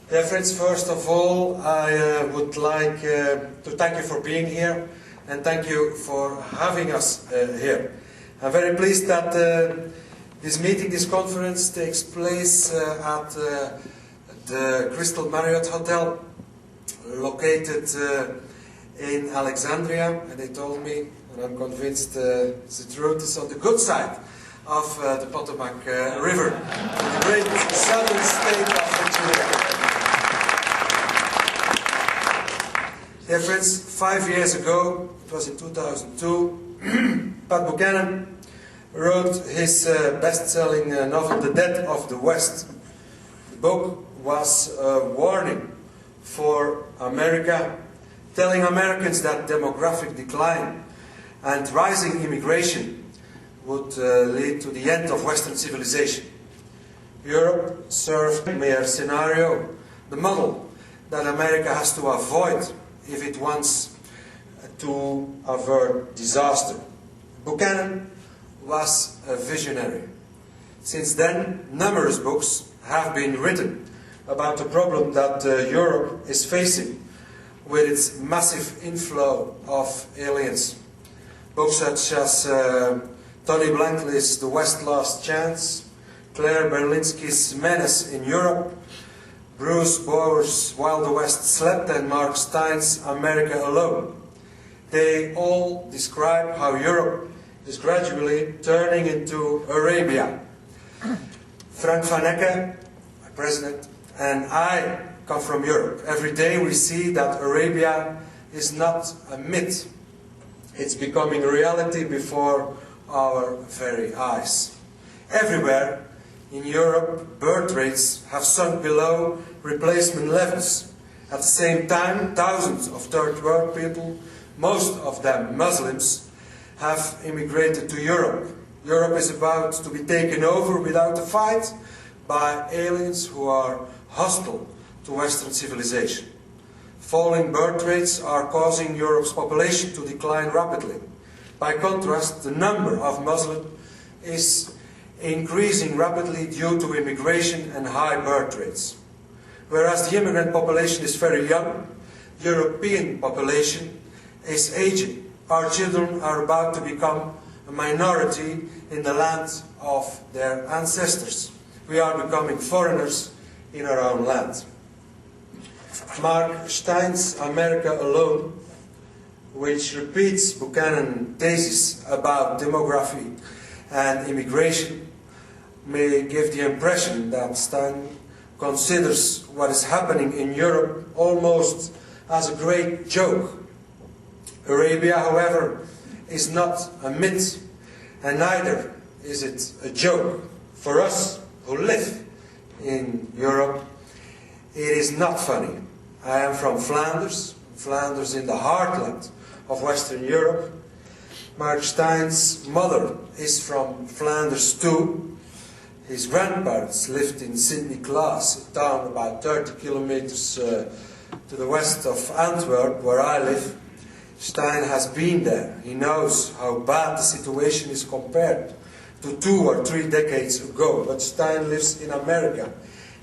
Dear friends, first of all, I would like to thank you for being here and thank you for having us here. I'm very pleased that this meeting, this conference takes place at the Crystal Marriott Hotel, located in Alexandria, and they told me, and I'm convinced it's the truth, it's on the good side of the Potomac River, in the great southern state of Virginia. Dear friends, 5 years ago, it was in 2002, Pat Buchanan wrote his best-selling novel, The Death of the West. The book was a warning for America, telling Americans that demographic decline and rising immigration would lead to the end of Western civilization. Europe served a mere scenario, the model that America has to avoid if it wants to avert disaster. Buchanan was a visionary. Since then, numerous books have been written about the problem that Europe is facing with its massive inflow of aliens. Books such as Tony Blankly's The West's Last Chance, Claire Berlinski's Menace in Europe, Bruce Bower's While the West Slept, and Mark Stein's America Alone. They all describe how Europe is gradually turning into Arabia. Frank Vanhecke, my president, and I come from Europe. Every day we see that Arabia is not a myth. It's becoming a reality before our very eyes. Everywhere in Europe, birth rates have sunk below replacement levels. At the same time, thousands of third world people, most of them Muslims, have immigrated to Europe. Europe is about to be taken over without a fight by aliens who are hostile to Western civilization. Falling birth rates are causing Europe's population to decline rapidly. By contrast, the number of Muslims is increasing rapidly due to immigration and high birth rates. Whereas the immigrant population is very young, the European population is aging. Our children are about to become a minority in the land of their ancestors. We are becoming foreigners in our own land. Mark Stein's America Alone, which repeats Buchanan's thesis about demography and immigration, may give the impression that Stein considers what is happening in Europe almost as a great joke. Arabia, however, is not a myth, and neither is it a joke. For us who live in Europe, it is not funny. I am from Flanders, Flanders in the heartland of Western Europe. Mark Stein's mother is from Flanders too. His grandparents lived in Sint-Niklaas, a town about 30 kilometers to the west of Antwerp, where I live. Stein has been there. He knows how bad the situation is compared to 2 or 3 decades ago. But Stein lives in America.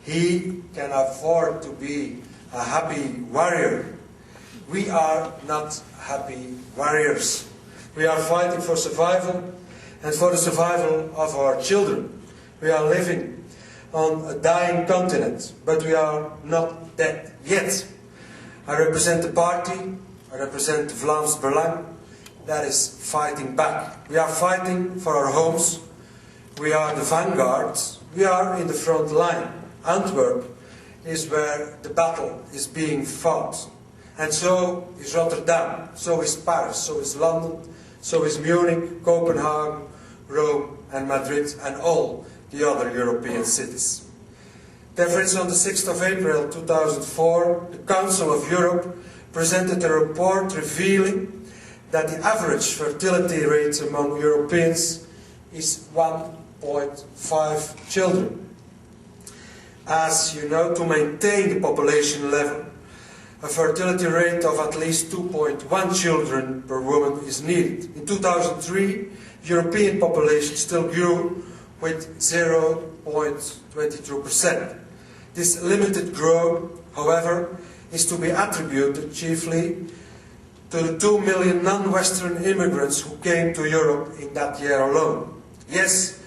He can afford to be a happy warrior. We are not happy warriors. We are fighting for survival and for the survival of our children. We are living on a dying continent, but we are not dead yet. I represent the party, I represent the Vlaams Belang, that is fighting back. We are fighting for our homes. We are the vanguard. We are in the front line. Antwerp is where the battle is being fought. And so is Rotterdam, so is Paris, so is London, so is Munich, Copenhagen, Rome and Madrid, and all the other European cities. Therefore, on the 6th of April 2004, the Council of Europe presented a report revealing that the average fertility rate among Europeans is 1.5 children. As you know, to maintain the population level, a fertility rate of at least 2.1 children per woman is needed. In 2003, the European population still grew with 0.22%. This limited growth, however, is to be attributed chiefly to the 2 million non-Western immigrants who came to Europe in that year alone. Yes,